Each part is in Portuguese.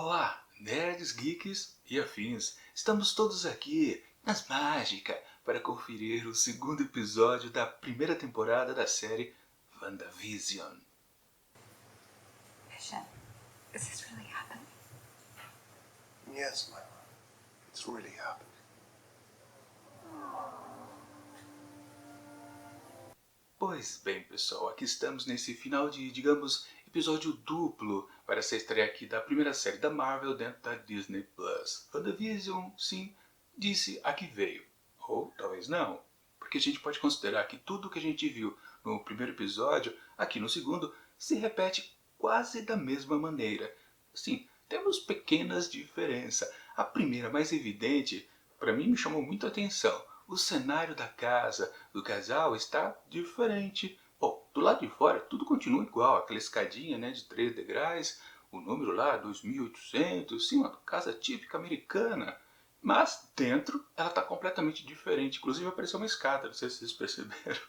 Olá, nerds, geeks e afins. Estamos todos aqui, nas Mágica, para conferir o segundo episódio da primeira temporada da série WandaVision. Vision, is this really happening? Yes, my love. It's really happening. Pois bem, pessoal, aqui estamos nesse final de, digamos, episódio duplo para essa estreia aqui da primeira série da Marvel dentro da Disney Plus. WandaVision, sim, disse a que veio. Ou talvez não, porque a gente pode considerar que tudo que a gente viu no primeiro episódio, aqui no segundo, se repete quase da mesma maneira. Sim, temos pequenas diferenças. A primeira, mais evidente, para mim me chamou muito a atenção. O cenário da casa do casal está diferente. Bom, do lado de fora tudo continua igual, aquela escadinha, né, de 3 degraus, o número lá, 2800, sim, uma casa típica americana. Mas dentro ela está completamente diferente, inclusive apareceu uma escada, não sei se vocês perceberam.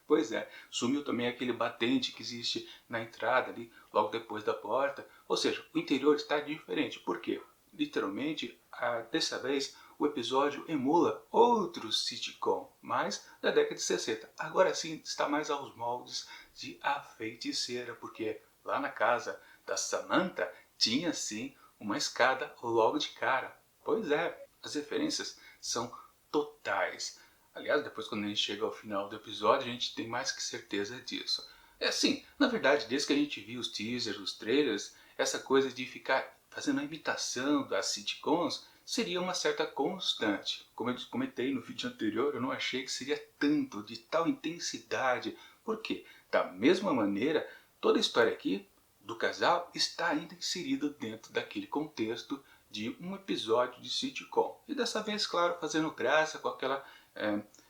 Pois é, sumiu também aquele batente que existe na entrada ali, logo depois da porta. Ou seja, o interior está diferente. Por quê? Literalmente, dessa vez, o episódio emula outro sitcom, mas da década de 60. Agora sim está mais aos moldes de A Feiticeira, porque lá na casa da Samantha tinha sim uma escada logo de cara. Pois é, as referências são totais. Aliás, depois quando a gente chega ao final do episódio, a gente tem mais que certeza disso. É assim, na verdade, desde que a gente viu os teasers, os trailers, essa coisa de ficar fazendo a imitação das sitcoms seria uma certa constante. Como eu comentei no vídeo anterior, eu não achei que seria tanto, de tal intensidade. Por quê? Da mesma maneira, toda a história aqui do casal está ainda inserida dentro daquele contexto de um episódio de sitcom. E dessa vez, claro, fazendo graça com aquela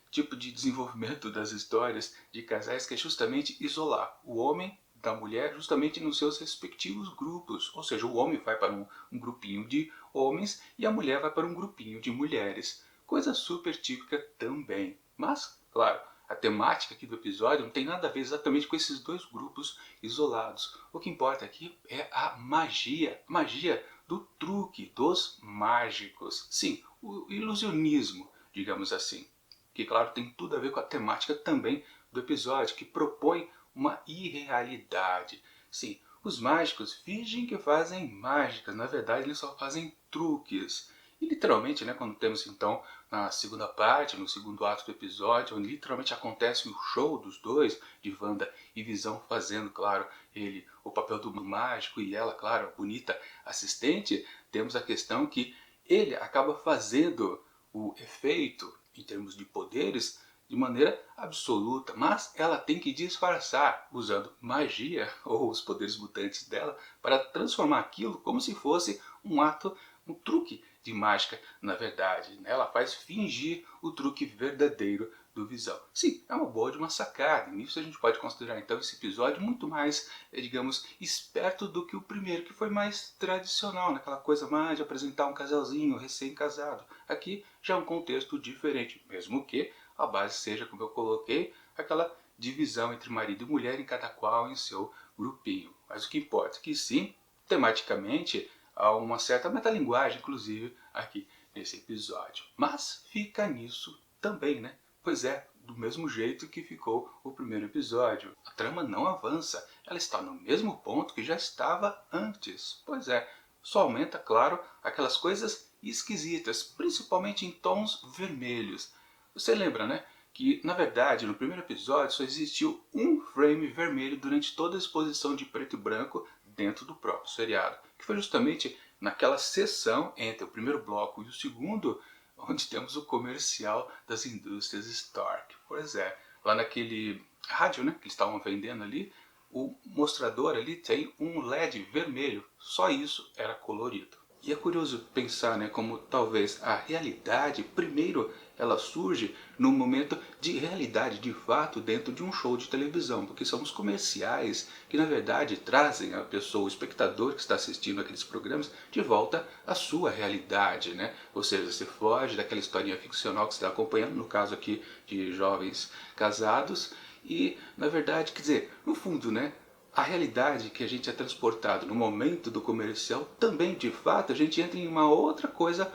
tipo de desenvolvimento das histórias de casais que é justamente isolar o homem da mulher justamente nos seus respectivos grupos. Ou seja, o homem vai para um grupinho de homens e a mulher vai para um grupinho de mulheres. Coisa super típica também. Mas, claro, a temática aqui do episódio não tem nada a ver exatamente com esses dois grupos isolados. O que importa aqui é a magia do truque, dos mágicos. Sim, o ilusionismo, digamos assim. Que, claro, tem tudo a ver com a temática também do episódio, que propõe uma irrealidade. Sim, os mágicos fingem que fazem mágicas, na verdade eles só fazem truques. E literalmente, né, quando temos então na segunda parte, no segundo ato do episódio, onde literalmente acontece o show dos dois, de Wanda e Visão fazendo, claro, ele o papel do mágico e ela, claro, a bonita assistente, temos a questão que ele acaba fazendo o efeito, em termos de poderes, de maneira absoluta, mas ela tem que disfarçar usando magia ou os poderes mutantes dela para transformar aquilo como se fosse um ato, um truque de mágica, na verdade. Ela faz fingir o truque verdadeiro do Visão. Sim, é uma boa de uma sacada. Nisso a gente pode considerar então esse episódio muito mais, digamos, esperto do que o primeiro, que foi mais tradicional, naquela coisa mais de apresentar um casalzinho recém-casado. Aqui já é um contexto diferente, mesmo que a base seja, como eu coloquei, aquela divisão entre marido e mulher, em cada qual em seu grupinho. Mas o que importa é que sim, tematicamente, há uma certa metalinguagem, inclusive, aqui nesse episódio. Mas fica nisso também, né? Pois é, do mesmo jeito que ficou o primeiro episódio. A trama não avança, ela está no mesmo ponto que já estava antes. Pois é, só aumenta, claro, aquelas coisas esquisitas, principalmente em tons vermelhos. Você lembra, né? Que, na verdade, no primeiro episódio só existiu um frame vermelho durante toda a exposição de preto e branco dentro do próprio seriado. Que foi justamente naquela sessão entre o primeiro bloco e o segundo, onde temos o comercial das indústrias Stark. Pois é, lá naquele rádio, né, que eles estavam vendendo ali, o mostrador ali tem um LED vermelho. Só isso era colorido. E é curioso pensar, né, como talvez a realidade, primeiro, ela surge num momento de realidade, de fato, dentro de um show de televisão, porque são os comerciais que, na verdade, trazem a pessoa, o espectador que está assistindo aqueles programas, de volta à sua realidade, né? Ou seja, você foge daquela historinha ficcional que você está acompanhando, no caso aqui de jovens casados, e, na verdade, quer dizer, no fundo, né, a realidade que a gente é transportado no momento do comercial, também, de fato, a gente entra em uma outra coisa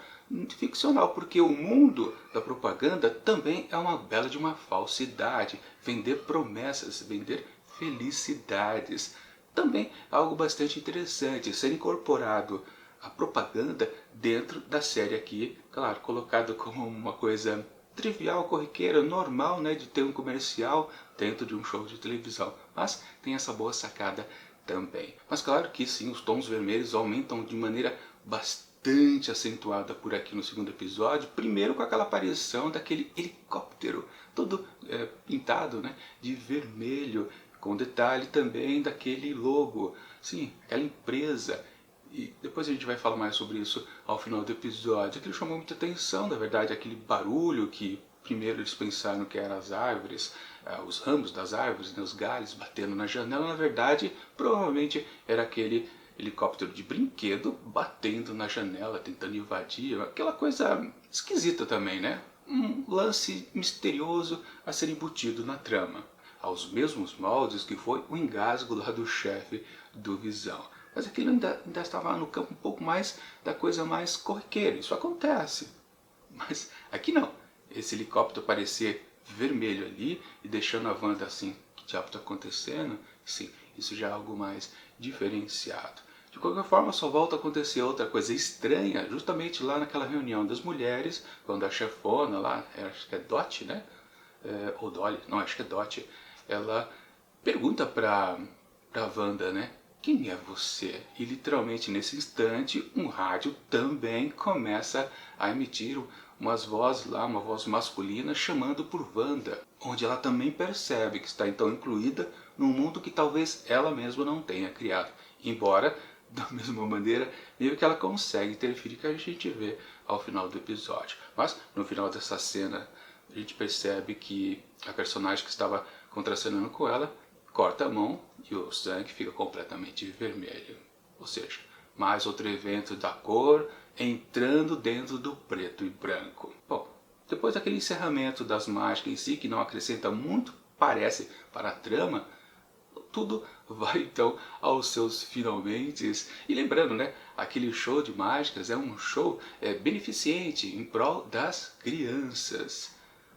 ficcional, porque o mundo da propaganda também é uma bela de uma falsidade. Vender promessas, vender felicidades. Também é algo bastante interessante, ser incorporado a propaganda dentro da série aqui, claro, colocado como uma coisa trivial, corriqueira, normal, né, de ter um comercial dentro de um show de televisão. Mas tem essa boa sacada também. Mas claro que sim, os tons vermelhos aumentam de maneira bastante acentuada por aqui no segundo episódio. Primeiro com aquela aparição daquele helicóptero, todo pintado, né, de vermelho, com detalhe também daquele logo. Sim, aquela empresa. E depois a gente vai falar mais sobre isso ao final do episódio. Aquilo chamou muita atenção, na verdade, aquele barulho que primeiro eles pensaram que eram as árvores, os ramos das árvores, né, os galhos batendo na janela. Na verdade, provavelmente era aquele helicóptero de brinquedo batendo na janela, tentando invadir. Aquela coisa esquisita também, né? Um lance misterioso a ser embutido na trama, aos mesmos moldes que foi o engasgo lá do chefe do Visão. Mas aquilo ainda estava no campo um pouco mais da coisa mais corriqueira. Isso acontece. Mas aqui não. Esse helicóptero aparecer vermelho ali e deixando a Wanda assim, que diabo está acontecendo? Sim, isso já é algo mais diferenciado. De qualquer forma, só volta a acontecer outra coisa estranha, justamente lá naquela reunião das mulheres, quando a chefona lá, acho que é Dot, né? Ou Dolly, não, acho que é Dot, ela pergunta pra Wanda, né? Quem é você? E literalmente nesse instante um rádio também começa a emitir umas vozes lá, uma voz masculina chamando por Wanda, onde ela também percebe que está então incluída num mundo que talvez ela mesma não tenha criado. Embora, da mesma maneira, meio que ela consegue interferir, que a gente vê ao final do episódio. Mas no final dessa cena a gente percebe que a personagem que estava contracenando com ela corta a mão e o sangue fica completamente vermelho. Ou seja, mais outro evento da cor entrando dentro do preto e branco. Bom, depois daquele encerramento das mágicas em si, que não acrescenta muito, parece, para a trama, tudo vai então aos seus finalmente. E lembrando, né, aquele show de mágicas é um show beneficente em prol das crianças.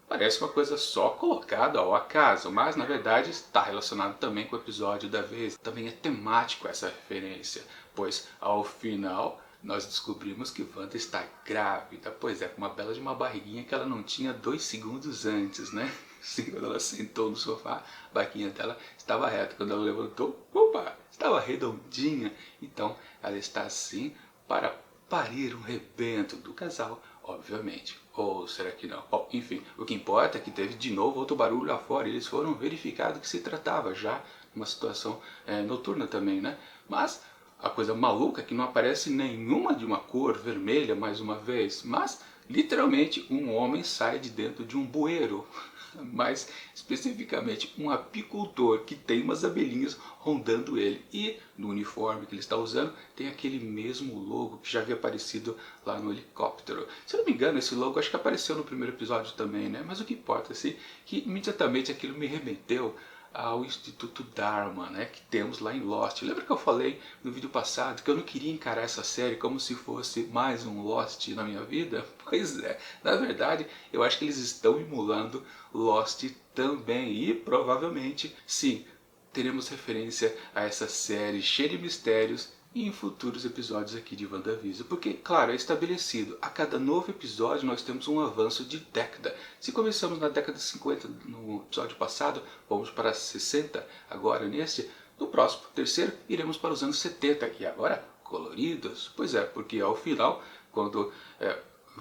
Parece uma coisa só colocada ao acaso, mas na verdade está relacionado também com o episódio da vez. Também é temático essa referência, pois ao final nós descobrimos que Wanda está grávida. Pois é, com uma bela de uma barriguinha que ela não tinha 2 segundos antes, né? Sim, quando ela sentou no sofá, a barriguinha dela estava reta. Quando ela levantou, opa, estava redondinha. Então ela está assim para parir um rebento do casal, obviamente. Ou será que não? Bom, enfim, o que importa é que teve de novo outro barulho lá fora e eles foram verificar do que se tratava, já uma situação noturna também, né? Mas a coisa maluca é que não aparece nenhuma de uma cor vermelha mais uma vez, mas literalmente um homem sai de dentro de um bueiro. Mais especificamente um apicultor que tem umas abelhinhas rondando ele. E no uniforme que ele está usando tem aquele mesmo logo que já havia aparecido lá no helicóptero. Se eu não me engano, esse logo acho que apareceu no primeiro episódio também, né? Mas o que importa é que imediatamente aquilo me remeteu ao Instituto Dharma, né, que temos lá em Lost. Lembra que eu falei no vídeo passado que eu não queria encarar essa série como se fosse mais um Lost na minha vida? Pois é, na verdade eu acho que eles estão emulando Lost também e provavelmente sim, teremos referência a essa série cheia de mistérios em futuros episódios aqui de WandaVision. Porque, claro, é estabelecido, a cada novo episódio nós temos um avanço de década. Se começamos na década de 50 no episódio passado, vamos para 60 agora neste. No próximo, terceiro, iremos para os anos 70 e agora coloridos. Pois é, porque ao final, quando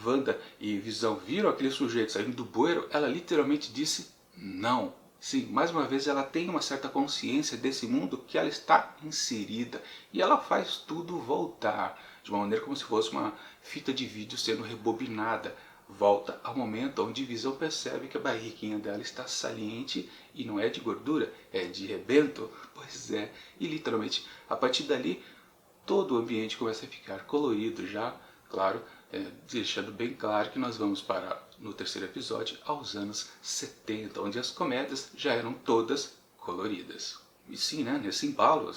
Wanda e Visão viram aquele sujeito saindo do bueiro, ela literalmente disse não. Sim, mais uma vez ela tem uma certa consciência desse mundo que ela está inserida e ela faz tudo voltar de uma maneira como se fosse uma fita de vídeo sendo rebobinada. Volta ao momento onde Visão percebe que a barriguinha dela está saliente e não é de gordura, é de rebento. Pois é, e literalmente a partir dali todo o ambiente começa a ficar colorido já, claro, deixando bem claro que nós vamos para, no terceiro episódio, aos anos 70, onde as comédias já eram todas coloridas. E sim, né, nesse embalo,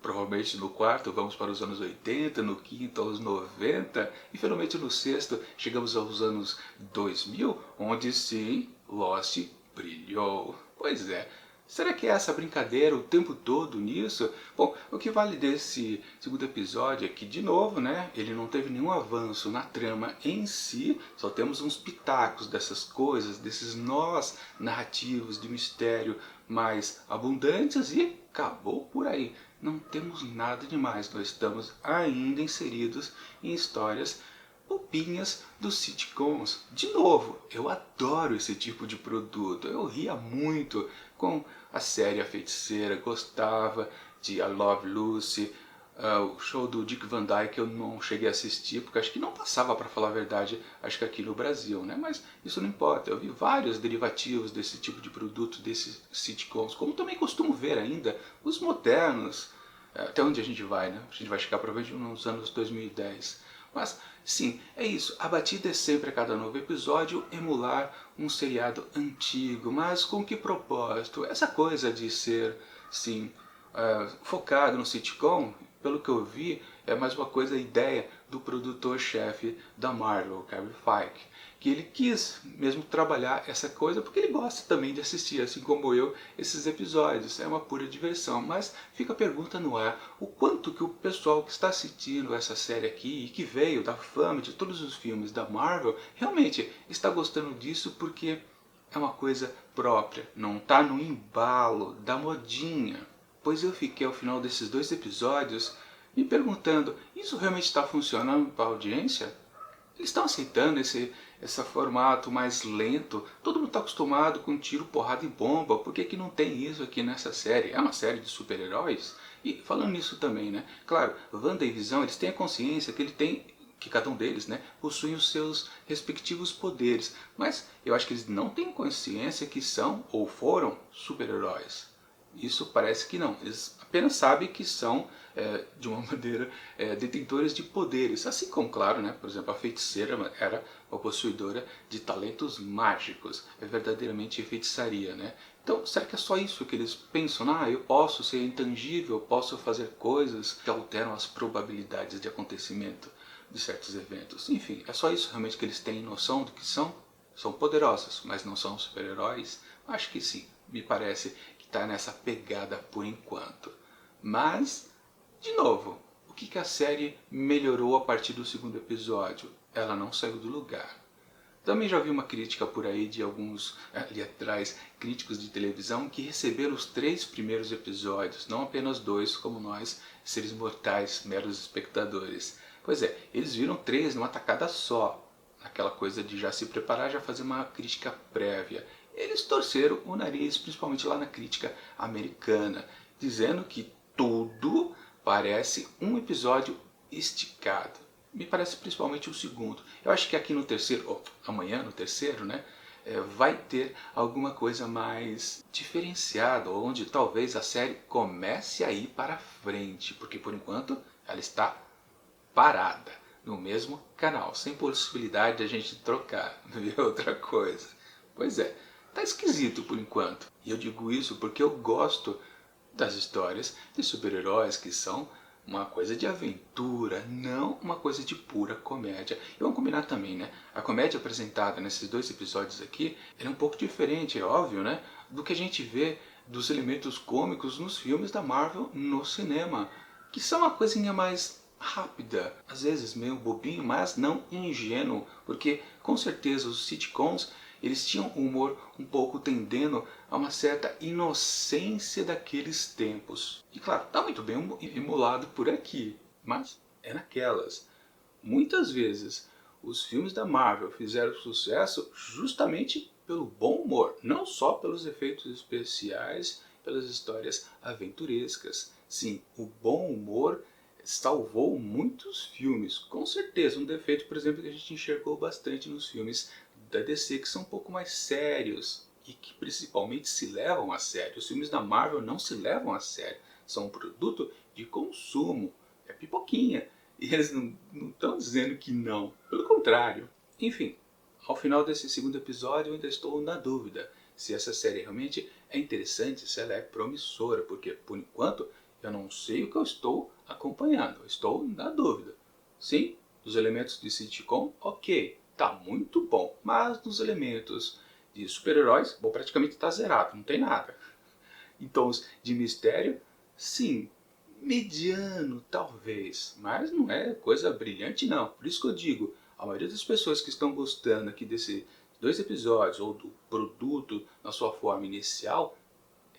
provavelmente no quarto vamos para os anos 80, no quinto aos 90 e finalmente no sexto chegamos aos anos 2000, onde sim, Lost brilhou. Pois é, será que é essa brincadeira o tempo todo nisso? Bom, o que vale desse segundo episódio é que, de novo, né, ele não teve nenhum avanço na trama em si, só temos uns pitacos dessas coisas, desses nós narrativos de mistério mais abundantes e acabou por aí. Não temos nada demais, nós estamos ainda inseridos em histórias bobinhas dos sitcoms. De novo, eu adoro esse tipo de produto. Eu ria muito com a série A Feiticeira, gostava de A Love Lucy, o show do Dick Van Dyke eu não cheguei a assistir, porque acho que não passava, para falar a verdade, acho que aqui no Brasil, né? Mas isso não importa, eu vi vários derivativos desse tipo de produto, desses sitcoms, como também costumo ver ainda os modernos, até onde a gente vai, né? A gente vai chegar provavelmente nos anos 2010. Mas, sim, é isso. A batida é sempre a cada novo episódio emular um seriado antigo. Mas com que propósito? Essa coisa de ser, sim, focado no sitcom, pelo que eu vi, é mais uma coisa, a ideia do produtor-chefe da Marvel, Kevin Feige, que ele quis mesmo trabalhar essa coisa porque ele gosta também de assistir, assim como eu, esses episódios. É uma pura diversão, mas fica a pergunta no ar, o quanto que o pessoal que está assistindo essa série aqui e que veio da fama de todos os filmes da Marvel, realmente está gostando disso porque é uma coisa própria, não está no embalo da modinha. Pois eu fiquei ao final desses 2 episódios me perguntando, isso realmente está funcionando para a audiência? Eles estão aceitando esse formato mais lento? Todo mundo está acostumado com tiro, porrada e bomba, por que não tem isso aqui nessa série? É uma série de super-heróis? E falando nisso também, né? Claro, Wanda e Visão, eles têm a consciência que cada um deles, né, possui os seus respectivos poderes, mas eu acho que eles não têm consciência que são ou foram super-heróis. Isso parece que não. Eles apenas sabem que são, de uma maneira, detentores de poderes. Assim como, claro, né, por exemplo, a feiticeira era uma possuidora de talentos mágicos. É verdadeiramente feitiçaria, né? Então, será que é só isso que eles pensam? Ah, eu posso ser intangível, posso fazer coisas que alteram as probabilidades de acontecimento de certos eventos. Enfim, é só isso realmente que eles têm noção do que são? São poderosos, mas não são super-heróis? Acho que sim. Me parece que está nessa pegada por enquanto. Mas, de novo, o que a série melhorou a partir do segundo episódio? Ela não saiu do lugar. Também já vi uma crítica por aí de alguns, ali atrás, críticos de televisão que receberam os 3 primeiros episódios, não apenas 2, como nós, seres mortais, meros espectadores. Pois é, eles viram 3 numa tacada só. Aquela coisa de já se preparar, já fazer uma crítica prévia. Eles torceram o nariz, principalmente lá na crítica americana, dizendo que tudo parece um episódio esticado. Me parece principalmente o segundo. Eu acho que aqui no terceiro, ou amanhã no terceiro, né, vai ter alguma coisa mais diferenciada, onde talvez a série comece a ir para frente, porque por enquanto ela está parada no mesmo canal, sem possibilidade de a gente trocar, ver outra coisa. Pois é, tá esquisito por enquanto. E eu digo isso porque eu gosto das histórias de super-heróis que são uma coisa de aventura, não uma coisa de pura comédia. E vamos combinar também, né? A comédia apresentada nesses 2 episódios aqui é um pouco diferente, é óbvio, né? Do que a gente vê dos elementos cômicos nos filmes da Marvel no cinema, que são uma coisinha mais rápida, às vezes meio bobinho, mas não ingênuo, porque com certeza os sitcoms eles tinham um humor um pouco tendendo a uma certa inocência daqueles tempos. E claro, está muito bem emulado por aqui, mas é naquelas. Muitas vezes os filmes da Marvel fizeram sucesso justamente pelo bom humor, não só pelos efeitos especiais, pelas histórias aventurescas. Sim, o bom humor salvou muitos filmes. Com certeza, um defeito, por exemplo, que a gente enxergou bastante nos filmes da DC, que são um pouco mais sérios e que principalmente se levam a sério. Os filmes da Marvel não se levam a sério, são um produto de consumo, é pipoquinha. E eles não estão dizendo que não, pelo contrário. Enfim, ao final desse segundo episódio eu ainda estou na dúvida se essa série realmente é interessante, se ela é promissora, porque por enquanto eu não sei o que eu estou acompanhando, eu estou na dúvida. Sim, dos elementos de sitcom, ok, tá muito bom, mas dos elementos de super-heróis, bom, praticamente tá zerado, não tem nada. Em tons de mistério, sim, mediano talvez, mas não é coisa brilhante não. Por isso que eu digo, a maioria das pessoas que estão gostando aqui desses 2 episódios ou do produto na sua forma inicial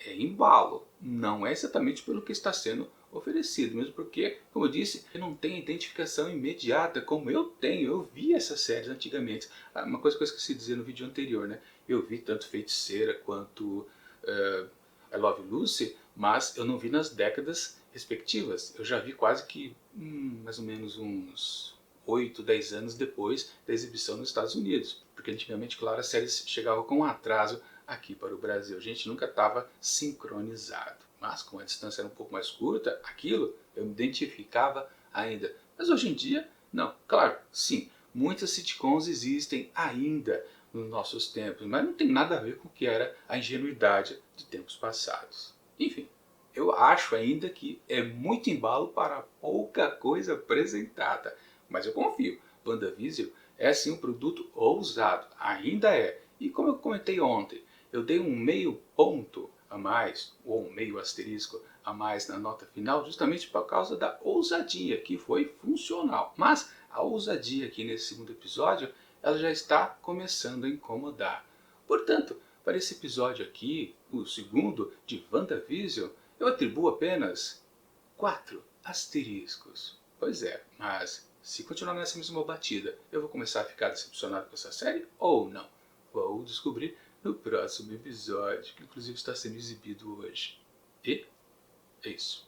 é embalo, não é exatamente pelo que está sendo oferecido, mesmo porque, como eu disse, não tem identificação imediata como eu tenho. Eu vi essas séries antigamente. Uma coisa que eu esqueci de dizer no vídeo anterior, né? Eu vi tanto Feiticeira quanto I Love Lucy, mas eu não vi nas décadas respectivas. Eu já vi quase que mais ou menos uns 8, 10 anos depois da exibição nos Estados Unidos. Porque antigamente, claro, as séries chegavam com um atraso aqui para o Brasil. A gente nunca estava sincronizado. Mas como a distância era um pouco mais curta, aquilo eu me identificava ainda. Mas hoje em dia, não. Claro, sim, muitas sitcoms existem ainda nos nossos tempos, mas não tem nada a ver com o que era a ingenuidade de tempos passados. Enfim, eu acho ainda que é muito embalo para pouca coisa apresentada. Mas eu confio, WandaVision é sim um produto ousado, ainda é. E como eu comentei ontem, eu dei um meio ponto a mais, ou um meio asterisco a mais na nota final, justamente por causa da ousadia, que foi funcional. Mas a ousadia aqui nesse segundo episódio, ela já está começando a incomodar. Portanto, para esse episódio aqui, o segundo de WandaVision, eu atribuo apenas 4 asteriscos. Pois é, mas se continuar nessa mesma batida, eu vou começar a ficar decepcionado com essa série ou não? Vou descobrir no próximo episódio, que inclusive está sendo exibido hoje. E é isso.